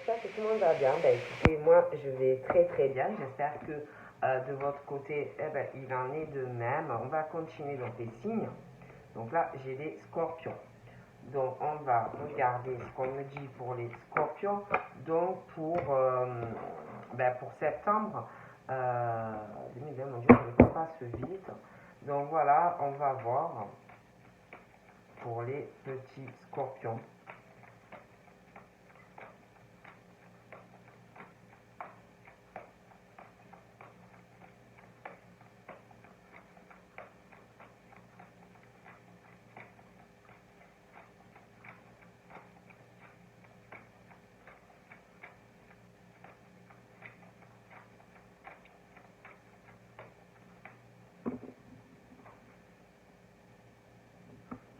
j'espère que tout le monde va bien. Écoutez, moi je vais très très bien. J'espère que de votre côté, il en est de même. On va continuer donc les signes. Donc là, j'ai les scorpions. Donc on va regarder ce qu'on me dit pour les scorpions. Donc pour septembre 2020, mon Dieu, je ne pas se vite. Donc voilà, on va voir pour les petits scorpions.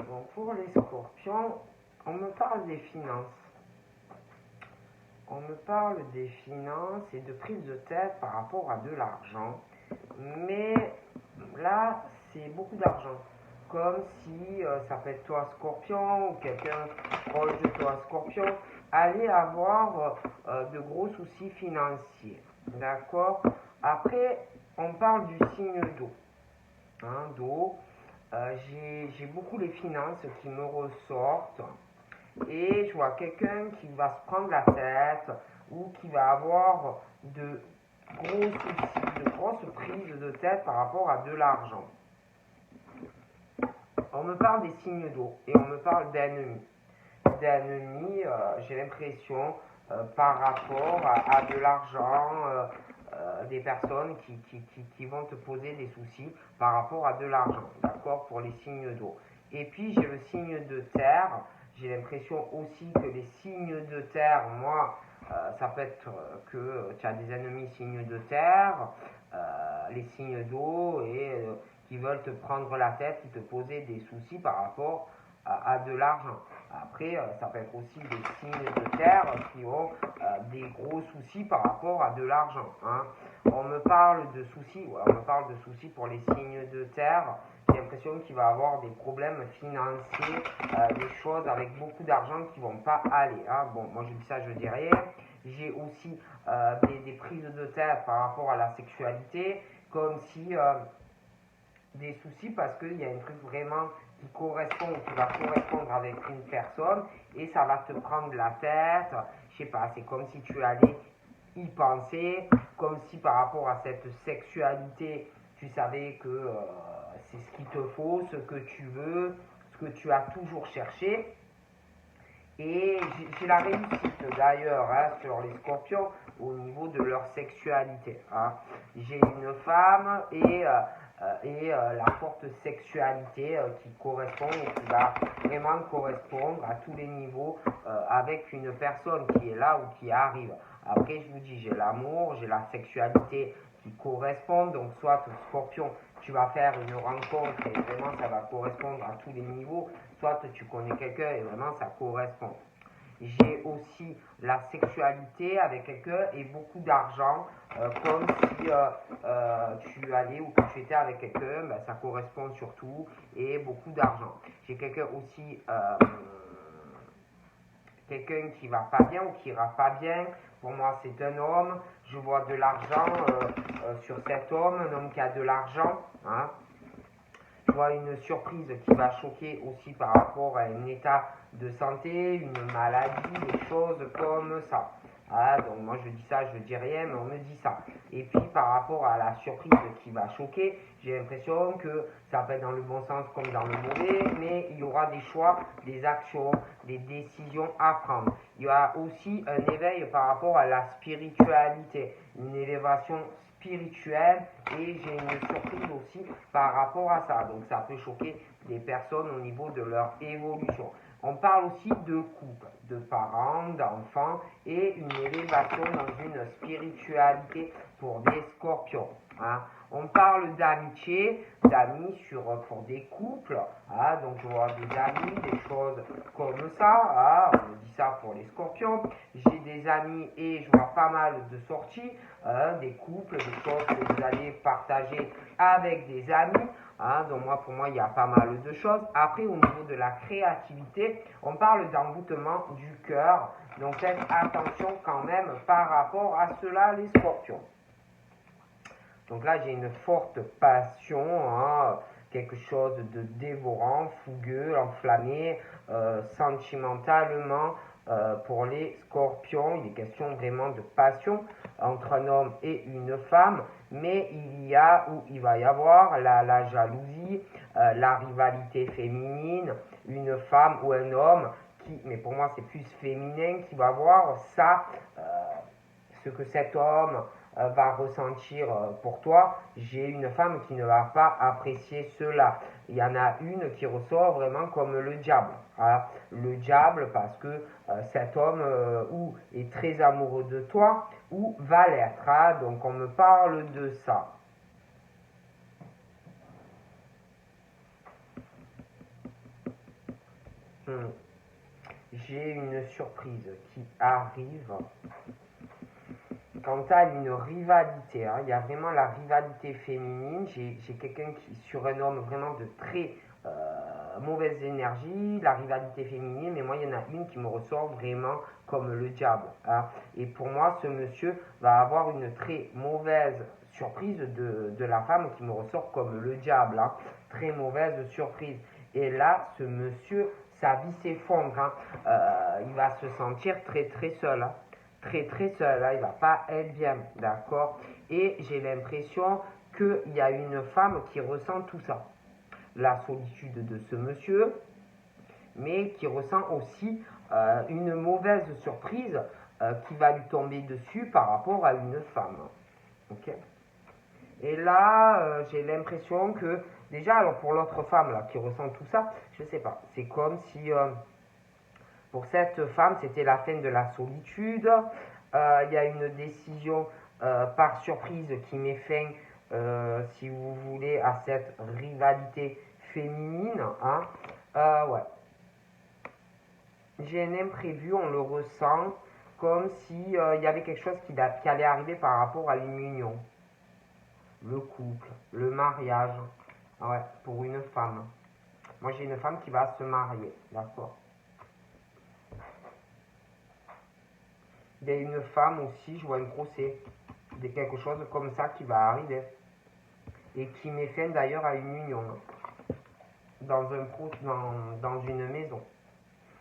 Donc pour les scorpions, on me parle des finances. On me parle des finances et de prise de tête par rapport à de l'argent. Mais là, c'est beaucoup d'argent. Comme si ça peut être toi scorpion ou quelqu'un proche de toi scorpion, allez avoir de gros soucis financiers. D'accord? Après, on parle du signe d'eau. D'eau. J'ai beaucoup les finances qui me ressortent et je vois quelqu'un qui va se prendre la tête ou qui va avoir de gros soucis, de grosses prises de tête par rapport à de l'argent. On me parle des signes d'eau et on me parle d'ennemis. D'ennemis, j'ai l'impression, par rapport à de l'argent, des personnes qui vont te poser des soucis par rapport à de l'argent, d'accord, pour les signes d'eau. Et puis j'ai le signe de terre, j'ai l'impression aussi que les signes de terre, moi, ça peut être que tu as des ennemis signes de terre, les signes d'eau et qui veulent te prendre la tête ou te poser des soucis par rapport à de l'argent. Après, ça peut être aussi des signes de terre qui ont des gros soucis par rapport à de l'argent. On me parle de soucis, on me parle de soucis pour les signes de terre. J'ai l'impression qu'il va avoir des problèmes financiers, des choses avec beaucoup d'argent qui ne vont pas aller. Bon, moi je dis ça, je dis rien. J'ai aussi des prises de tête par rapport à la sexualité, comme si des soucis parce qu'il y a un truc vraiment qui correspond, qui va correspondre avec une personne et ça va te prendre la tête. Je sais pas, c'est comme si tu allais y penser, comme si par rapport à cette sexualité, tu savais que c'est ce qu'il te faut, ce que tu veux, ce que tu as toujours cherché. Et j'ai la réussite d'ailleurs sur les scorpions au niveau de leur sexualité. J'ai une femme et la forte sexualité qui correspond ou qui va vraiment correspondre à tous les niveaux avec une personne qui est là ou qui arrive. Après, je vous dis, j'ai l'amour, j'ai la sexualité qui correspond. Donc, soit scorpion, tu vas faire une rencontre et vraiment ça va correspondre à tous les niveaux. Soit tu connais quelqu'un et vraiment ça correspond. J'ai aussi la sexualité avec quelqu'un et beaucoup d'argent, comme si tu allais ou que tu étais avec quelqu'un, ça correspond surtout, et beaucoup d'argent. J'ai quelqu'un aussi, quelqu'un qui va pas bien ou qui ira pas bien. Pour moi, c'est un homme. Je vois de l'argent sur cet homme, un homme qui a de l'argent. Je vois une surprise qui va choquer aussi par rapport à un état de santé, une maladie, des choses comme ça. Donc moi je dis ça, je dis rien, mais on me dit ça. Et puis par rapport à la surprise qui va choquer, j'ai l'impression que ça peut être dans le bon sens comme dans le mauvais, mais il y aura des choix, des actions, des décisions à prendre. Il y a aussi un éveil par rapport à la spiritualité, une élévation spirituelle et j'ai une surprise aussi par rapport à ça. Donc ça peut choquer des personnes au niveau de leur évolution. On parle aussi de couple, de parents, d'enfants et une élévation dans une spiritualité pour des scorpions. On parle d'amitié, d'amis pour des couples. Donc je vois des amis, des choses comme ça. On me dit ça pour les scorpions. J'ai des amis et je vois pas mal de sorties, des couples, des choses que vous allez partager avec des amis. Donc pour moi, il y a pas mal de choses. Après, au niveau de la créativité, on parle d'envoûtement du cœur Donc faites attention quand même par rapport à cela, les scorpions. Donc là, j'ai une forte passion, hein, quelque chose de dévorant, fougueux, enflammé, sentimentalement. Pour les scorpions, il est question vraiment de passion entre un homme et une femme, mais il va y avoir la jalousie, la rivalité féminine, une femme ou un homme qui, mais pour moi c'est plus féminin, qui va voir ça, ce que cet homme va ressentir pour toi. J'ai une femme qui ne va pas apprécier cela. Il y en a une qui ressort vraiment comme le diable. Hein. Le diable parce que cet homme ou est très amoureux de toi ou va l'être. Hein. Donc on me parle de ça. J'ai une surprise qui arrive. Quant à une rivalité, hein, il y a vraiment la rivalité féminine. J'ai quelqu'un qui, sur un homme vraiment de très mauvaise énergie, la rivalité féminine, mais moi il y en a une qui me ressort vraiment comme le diable. Hein. Et pour moi, ce monsieur va avoir une très mauvaise surprise de la femme qui me ressort comme le diable. Hein. Très mauvaise surprise. Et là, ce monsieur, sa vie s'effondre. Hein. Il va se sentir très très seul. Hein. Très seul, là, il va pas être bien, d'accord. Et j'ai l'impression qu'il y a une femme qui ressent tout ça, la solitude de ce monsieur, mais qui ressent aussi une mauvaise surprise qui va lui tomber dessus par rapport à une femme, ok. Et là, j'ai l'impression que déjà, alors pour l'autre femme là qui ressent tout ça, je sais pas, c'est comme si pour cette femme, c'était la fin de la solitude. Il y a une décision par surprise qui met fin, si vous voulez, à cette rivalité féminine. Hein. Ouais. J'ai un imprévu, on le ressent, comme si il y avait quelque chose qui allait arriver par rapport à une union. Le couple, le mariage. Ouais, pour une femme. Moi, j'ai une femme qui va se marier, d'accord. Il y a une femme aussi, je vois un procès, de quelque chose comme ça qui va arriver. Et qui met fin d'ailleurs à une union, dans une maison.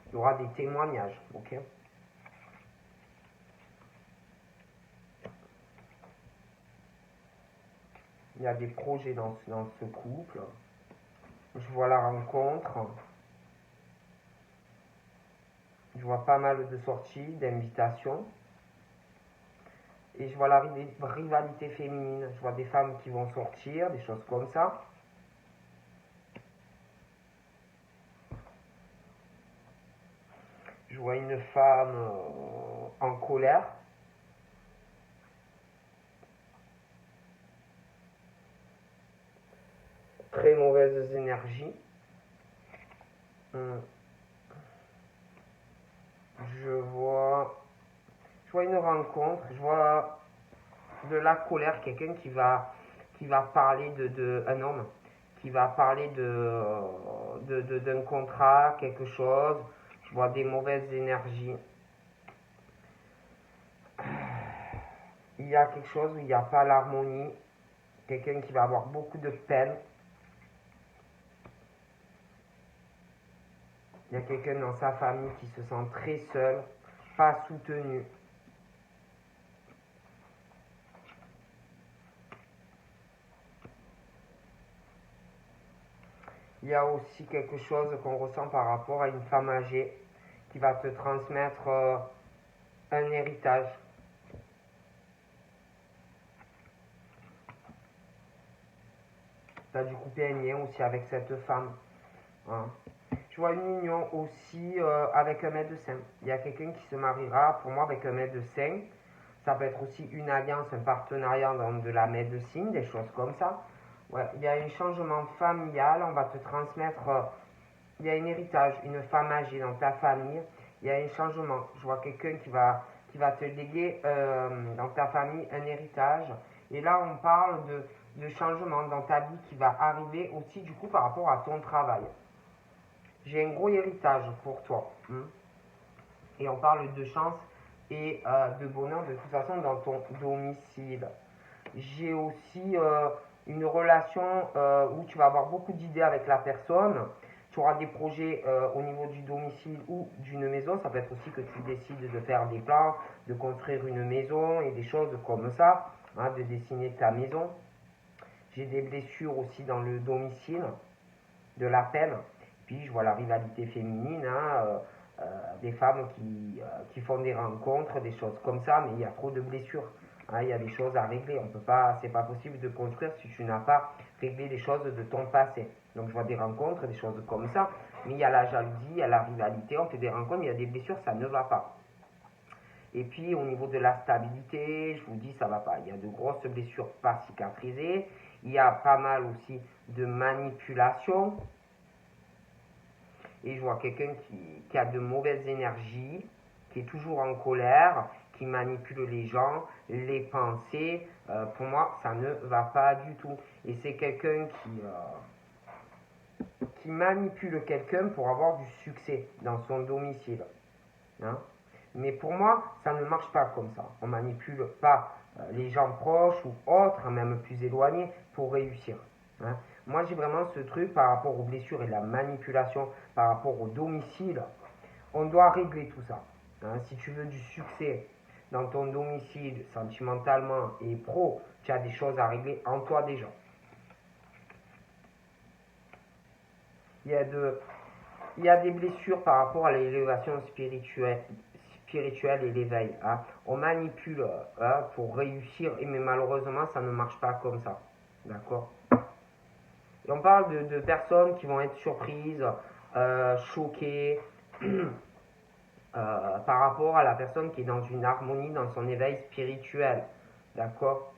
Il y aura des témoignages, ok. Il y a des projets dans ce couple. Je vois la rencontre. Je vois pas mal de sorties, d'invitations. Et je vois la rivalité féminine. Je vois des femmes qui vont sortir, des choses comme ça. Je vois une femme en colère. Très mauvaises énergies. Je vois une rencontre, je vois de la colère, quelqu'un qui va parler un homme, qui va parler d'un contrat, quelque chose. Je vois des mauvaises énergies. Il y a quelque chose où il n'y a pas l'harmonie, quelqu'un qui va avoir beaucoup de peine. Il y a quelqu'un dans sa famille qui se sent très seul, pas soutenu. Il y a aussi quelque chose qu'on ressent par rapport à une femme âgée qui va te transmettre un héritage. Tu as dû couper un lien aussi avec cette femme. Hein. Je vois une union aussi avec un médecin. Il y a quelqu'un qui se mariera pour moi avec un médecin. Ça peut être aussi une alliance, un partenariat dans de la médecine, des choses comme ça. Ouais, il y a un changement familial, on va te transmettre, il y a un héritage, une femme âgée dans ta famille, il y a un changement. Je vois quelqu'un qui va te léguer dans ta famille un héritage. Et là, on parle de changement dans ta vie qui va arriver aussi du coup par rapport à ton travail. J'ai un gros héritage pour toi. Et on parle de chance et de bonheur de toute façon dans ton domicile. J'ai aussi une relation où tu vas avoir beaucoup d'idées avec la personne. Tu auras des projets au niveau du domicile ou d'une maison. Ça peut être aussi que tu décides de faire des plans, de construire une maison et des choses comme ça, hein, de dessiner ta maison. J'ai des blessures aussi dans le domicile, de la peine. Puis je vois la rivalité féminine, hein, des femmes qui font des rencontres, des choses comme ça, mais il y a trop de blessures. Hein, il y a des choses à régler. On peut pas, c'est pas possible de construire si tu n'as pas réglé les choses de ton passé. Donc je vois des rencontres, des choses comme ça, mais il y a la jalousie, il y a la rivalité, on fait des rencontres, il y a des blessures, ça ne va pas. Et puis au niveau de la stabilité, je vous dis ça va pas. Il y a de grosses blessures pas cicatrisées, il y a pas mal aussi de manipulation. Et je vois quelqu'un qui a de mauvaises énergies, qui est toujours en colère, qui manipule les gens, les pensées. Pour moi, ça ne va pas du tout. Et c'est quelqu'un qui manipule quelqu'un pour avoir du succès dans son domicile. Hein. Mais pour moi, ça ne marche pas comme ça. On ne manipule pas les gens proches ou autres, même plus éloignés, pour réussir. Hein. Moi, j'ai vraiment ce truc par rapport aux blessures et la manipulation, par rapport au domicile. On doit régler tout ça. Hein. Si tu veux du succès dans ton domicile, sentimentalement et pro, tu as des choses à régler en toi déjà. Il y a des blessures par rapport à l'élévation spirituelle et l'éveil. Hein. On manipule pour réussir, mais malheureusement, ça ne marche pas comme ça. D'accord. Et on parle de personnes qui vont être surprises, choquées, par rapport à la personne qui est dans une harmonie, dans son éveil spirituel. D'accord.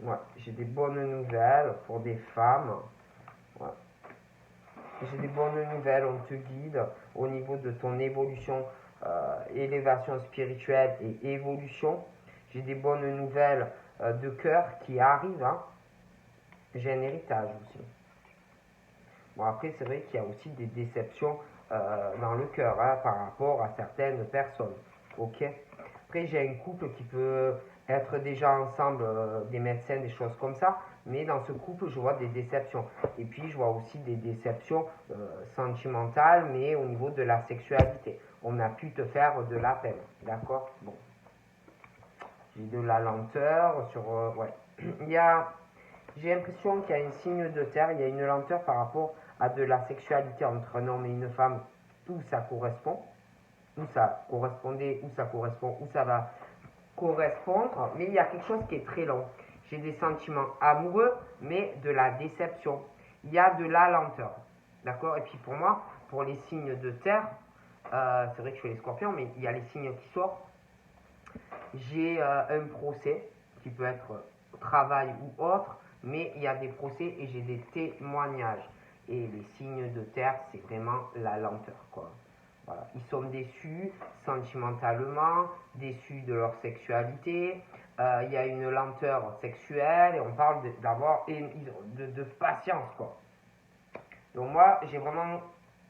Ouais, j'ai des bonnes nouvelles pour des femmes. Ouais. J'ai des bonnes nouvelles, on te guide au niveau de ton évolution, élévation spirituelle et évolution. J'ai des bonnes nouvelles de cœur qui arrivent. Hein. J'ai un héritage aussi. Bon, après, c'est vrai qu'il y a aussi des déceptions dans le cœur hein, par rapport à certaines personnes. Ok. Après, j'ai un couple qui peut être déjà ensemble, des médecins, des choses comme ça, mais dans ce couple, je vois des déceptions. Et puis, je vois aussi des déceptions sentimentales, mais au niveau de la sexualité. On a pu te faire de la peine, d'accord. Bon. J'ai de la lenteur sur... ouais. J'ai l'impression qu'il y a un signe de terre, il y a une lenteur par rapport à de la sexualité entre un homme et une femme, où ça correspond, où ça correspondait, où ça correspond, où ça va correspondre, mais il y a quelque chose qui est très long. J'ai des sentiments amoureux, mais de la déception. Il y a de la lenteur. D'accord. Et puis pour moi, pour les signes de terre, c'est vrai que je fais les scorpions, mais il y a les signes qui sortent. J'ai un procès qui peut être travail ou autre, mais il y a des procès et j'ai des témoignages. Et les signes de terre, c'est vraiment la lenteur, quoi. Voilà. Ils sont déçus sentimentalement, déçus de leur sexualité. Il y a une lenteur sexuelle et on parle d'avoir de patience, quoi. Donc moi, j'ai vraiment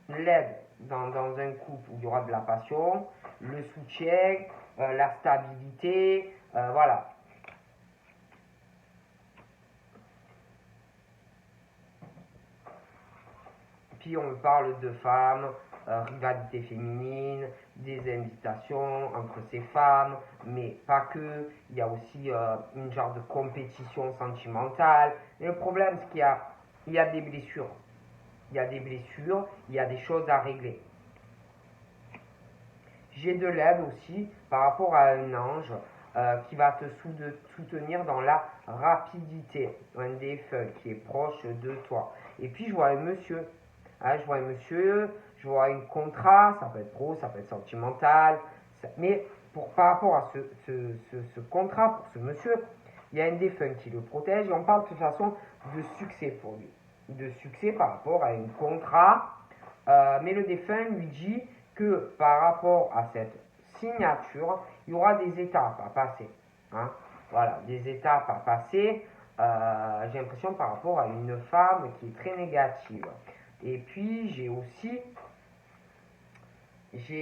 l'aide dans un couple où il y aura de la passion, le soutien, la stabilité, voilà. Puis on me parle de femmes, rivalité féminine, des invitations entre ces femmes, mais pas que. Il y a aussi une genre de compétition sentimentale. Et le problème, c'est qu'il y a des blessures. Il y a des blessures, il y a des choses à régler. J'ai de l'aide aussi par rapport à un ange qui va te soutenir dans la rapidité. Un défunt qui est proche de toi. Et puis je vois un monsieur. Hein, je vois un monsieur, je vois un contrat, ça peut être pro, ça peut être sentimental. Mais par rapport à ce contrat, pour ce monsieur, il y a un défunt qui le protège. Et on parle de toute façon de succès pour lui. De succès par rapport à un contrat. Mais le défunt lui dit que par rapport à cette signature, il y aura des étapes à passer. Hein. Voilà, des étapes à passer. J'ai l'impression par rapport à une femme qui est très négative. Et puis j'ai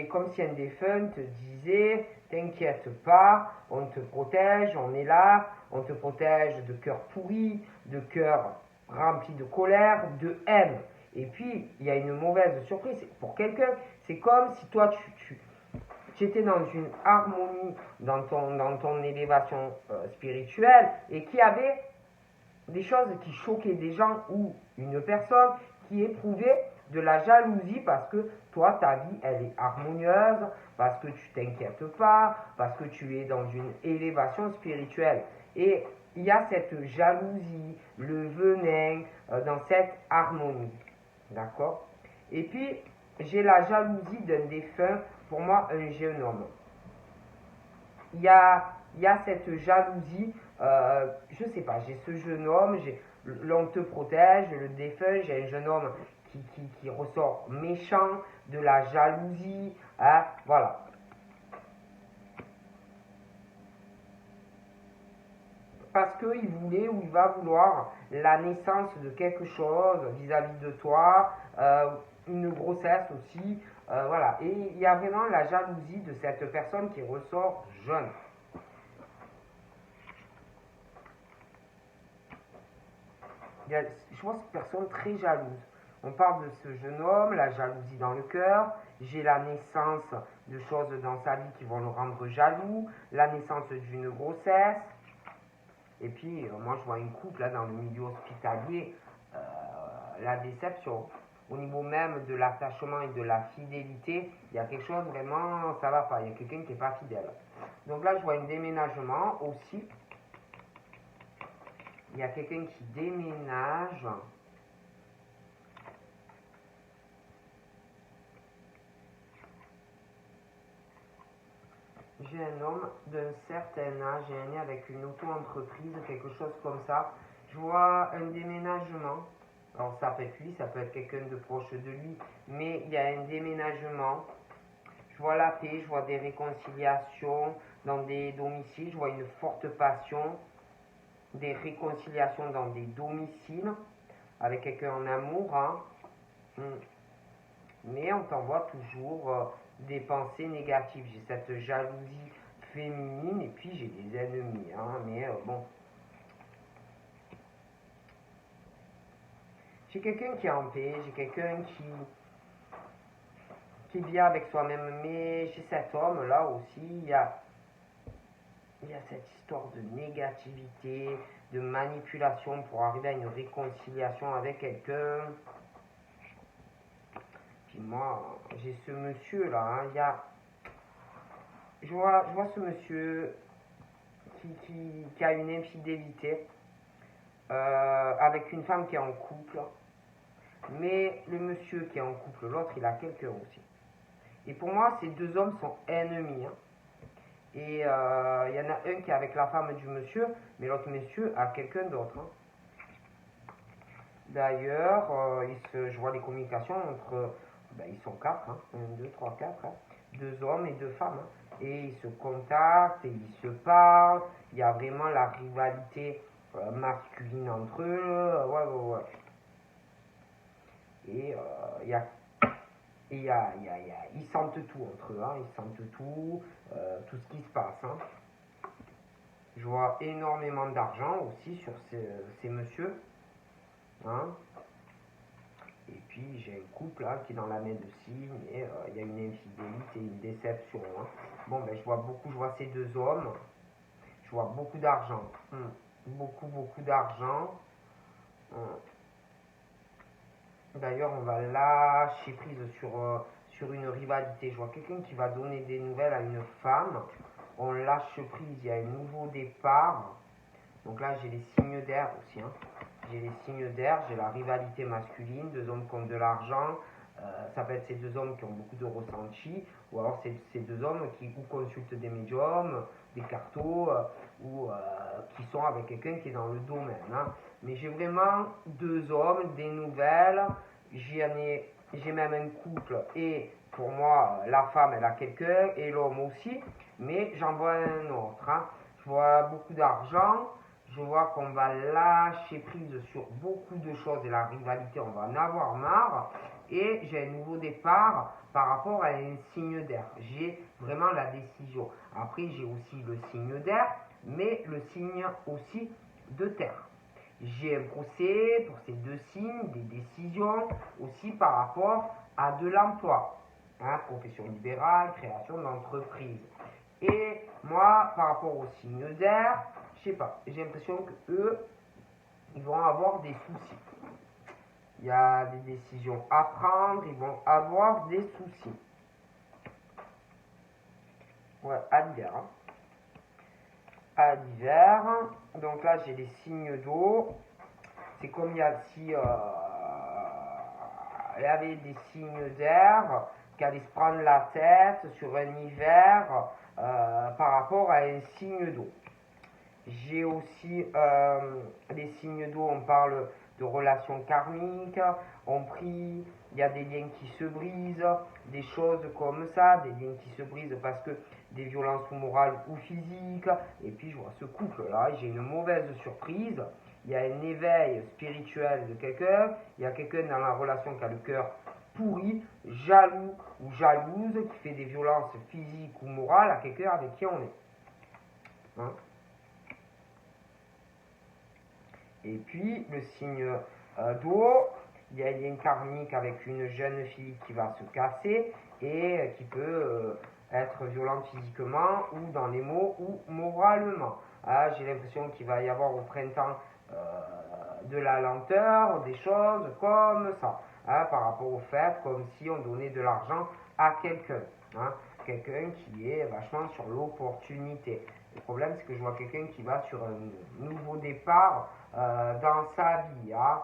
comme si un défunt te disait, t'inquiète pas, on te protège, on est là, on te protège de cœurs pourris, de cœurs remplis de colère, de haine. Et puis, il y a une mauvaise surprise pour quelqu'un. C'est comme si toi, tu étais dans une harmonie, dans ton élévation spirituelle, et qu'il y avait des choses qui choquaient des gens ou une personne qui éprouvait de la jalousie parce que toi, ta vie, elle est harmonieuse, parce que tu t'inquiètes pas, parce que tu es dans une élévation spirituelle. Et il y a cette jalousie, le venin dans cette harmonie. D'accord? Et puis, j'ai la jalousie d'un défunt, pour moi, un jeune homme. Il y a cette jalousie, je sais pas, j'ai ce jeune homme, l'on te protège, le défunt, j'ai un jeune homme qui ressort méchant, de la jalousie, hein, voilà. Parce qu'il voulait ou il va vouloir la naissance de quelque chose vis-à-vis de toi, une grossesse aussi, voilà. Et il y a vraiment la jalousie de cette personne qui ressort jeune. Je vois cette personne très jalouse. On parle de ce jeune homme, la jalousie dans le cœur. J'ai la naissance de choses dans sa vie qui vont le rendre jaloux, la naissance d'une grossesse. Et puis, moi, je vois une couple là, dans le milieu hospitalier, la déception. Au niveau même de l'attachement et de la fidélité, il y a quelque chose vraiment, ça va pas. Il y a quelqu'un qui n'est pas fidèle. Donc là, je vois un déménagement aussi. Il y a quelqu'un qui déménage. J'ai un homme d'un certain âge, j'ai un lien avec une auto-entreprise, quelque chose comme ça. Je vois un déménagement. Alors ça peut être lui, ça peut être quelqu'un de proche de lui, mais il y a un déménagement. Je vois la paix, je vois des réconciliations dans des domiciles, je vois une forte passion, des réconciliations dans des domiciles, avec quelqu'un en amour, hein. Mais on t'envoie toujours des pensées négatives. J'ai cette jalousie féminine et puis j'ai des ennemis, hein. Mais bon. J'ai quelqu'un qui est en paix, j'ai quelqu'un qui vit avec soi-même, mais chez cet homme là aussi, il y a cette histoire de négativité, de manipulation pour arriver à une réconciliation avec quelqu'un. Puis moi, j'ai ce monsieur là, hein, je vois ce monsieur qui a une infidélité avec une femme qui est en couple, mais le monsieur qui est en couple, l'autre, il a quelqu'un aussi. Et pour moi, ces deux hommes sont ennemis, hein. Et il y en a un qui est avec la femme du monsieur, mais l'autre monsieur a quelqu'un d'autre, hein. D'ailleurs, je vois les communications entre, ils sont quatre, hein, 1, 2, 3, 4, hein, deux hommes et deux femmes, hein. Et ils se contactent, et ils se parlent, il y a vraiment la rivalité masculine entre eux, ouais. Et ils sentent tout entre eux, hein, ils sentent tout, tout ce qui se passe, hein. Je vois énormément d'argent aussi sur ces messieurs, hein. Et puis j'ai un couple là qui est dans la médecine et il y a une infidélité, une déception, hein. Bon, je vois ces deux hommes, je vois beaucoup d'argent, beaucoup d'argent. D'ailleurs, on va lâcher prise sur une rivalité. Je vois quelqu'un qui va donner des nouvelles à une femme. On lâche prise, il y a un nouveau départ. Donc là, j'ai les signes d'air aussi, hein. J'ai les signes d'air, j'ai la rivalité masculine, deux hommes qui ont de l'argent. Ça peut être ces deux hommes qui ont beaucoup de ressenti, ou alors ces deux hommes qui ou consultent des médiums, des cartos, ou qui sont avec quelqu'un qui est dans le domaine, hein. Mais j'ai vraiment deux hommes, des nouvelles. J'ai même un couple et pour moi, la femme, elle a quelqu'un et l'homme aussi, mais j'en vois un autre, hein. Je vois beaucoup d'argent, je vois qu'on va lâcher prise sur beaucoup de choses et la rivalité, on va en avoir marre. Et j'ai un nouveau départ par rapport à un signe d'air. J'ai vraiment la décision. Après, j'ai aussi le signe d'air, mais le signe aussi de terre. J'ai un procès pour ces deux signes, des décisions aussi par rapport à de l'emploi. Hein, profession libérale, création d'entreprise. Et moi, par rapport au signe d'air, je sais pas, j'ai l'impression que eux, ils vont avoir des soucis. Il y a des décisions à prendre, ils vont avoir des soucis. Ouais, à l'hiver. Hein. À l'hiver. Donc là, j'ai les signes d'eau. C'est comme si il y avait des signes d'air qui allaient se prendre la tête sur un hiver par rapport à un signe d'eau. J'ai aussi les signes d'eau, on parle de relations karmiques, on prie, il y a des liens qui se brisent, des choses comme ça, des liens qui se brisent parce que des violences morales ou physiques. Et puis je vois ce couple-là, j'ai une mauvaise surprise, il y a un éveil spirituel de quelqu'un, il y a quelqu'un dans la relation qui a le cœur pourri, jaloux ou jalouse, qui fait des violences physiques ou morales à quelqu'un avec qui on est. Hein? Et puis, le signe d'eau, il y a un lien karmique avec une jeune fille qui va se casser et qui peut être violente physiquement ou dans les mots ou moralement. Ah, j'ai l'impression qu'il va y avoir au printemps de la lenteur, des choses comme ça, hein, par rapport au fait, comme si on donnait de l'argent à quelqu'un. Hein, quelqu'un qui est vachement sur l'opportunité. Le problème, c'est que je vois quelqu'un qui va sur un nouveau départ dans sa vie. Hein.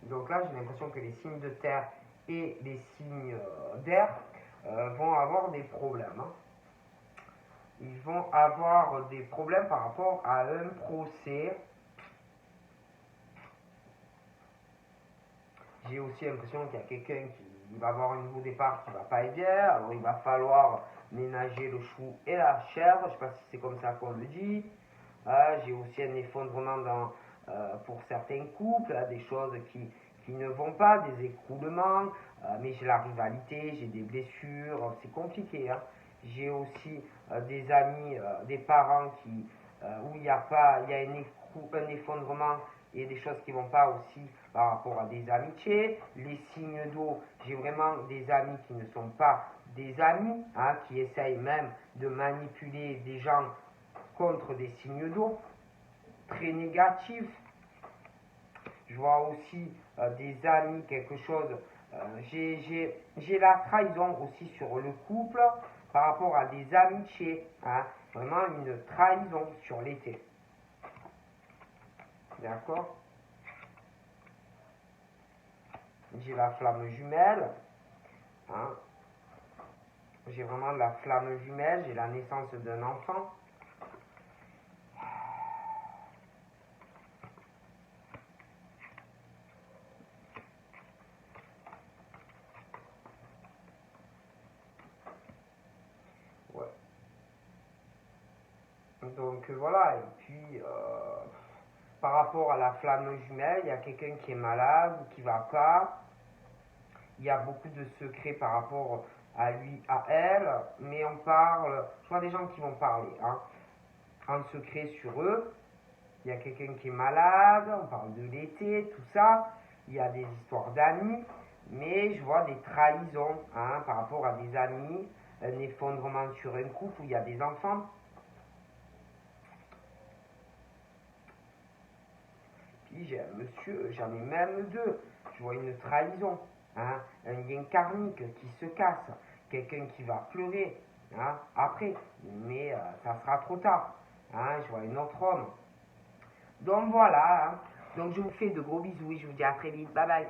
Donc là, j'ai l'impression que les signes de terre et les signes d'air vont avoir des problèmes. Hein. Ils vont avoir des problèmes par rapport à un procès. J'ai aussi l'impression qu'il y a quelqu'un qui va avoir un nouveau départ qui va pas être bien. Alors il va falloir ménager le chou et la chèvre. Je ne sais pas si c'est comme ça qu'on le dit. J'ai aussi un effondrement pour certains couples, des choses qui ne vont pas, des écroulements. Mais j'ai la rivalité, j'ai des blessures. C'est compliqué. Hein. J'ai aussi des amis, des parents où il y a un effondrement et des choses qui ne vont pas aussi par rapport à des amitiés. Les signes d'eau, j'ai vraiment des amis qui ne sont pas des amis, hein, qui essayent même de manipuler des gens contre des signes d'eau, très négatifs. Je vois aussi des amis, quelque chose. J'ai la trahison aussi sur le couple par rapport à des amitiés. Hein, vraiment une trahison sur l'été. D'accord? J'ai la flamme jumelle. Hein. J'ai vraiment la flamme jumelle. J'ai la naissance d'un enfant. Ouais. Donc voilà. Et puis, par rapport à la flamme jumelle, il y a quelqu'un qui est malade ou qui va pas. Il y a beaucoup de secrets par rapport à lui, à elle, mais on parle, je vois des gens qui vont parler, hein, en secret sur eux. Il y a quelqu'un qui est malade, on parle de l'été, tout ça. Il y a des histoires d'amis, mais je vois des trahisons, hein, par rapport à des amis, un effondrement sur un couple où il y a des enfants. Puis j'ai un monsieur, j'en ai même deux. Je vois une trahison. Hein, un lien karmique qui se casse, quelqu'un qui va pleurer hein, après, mais ça sera trop tard. Hein, je vois un autre homme. Donc voilà, hein. Donc je vous fais de gros bisous et je vous dis à très vite. Bye bye.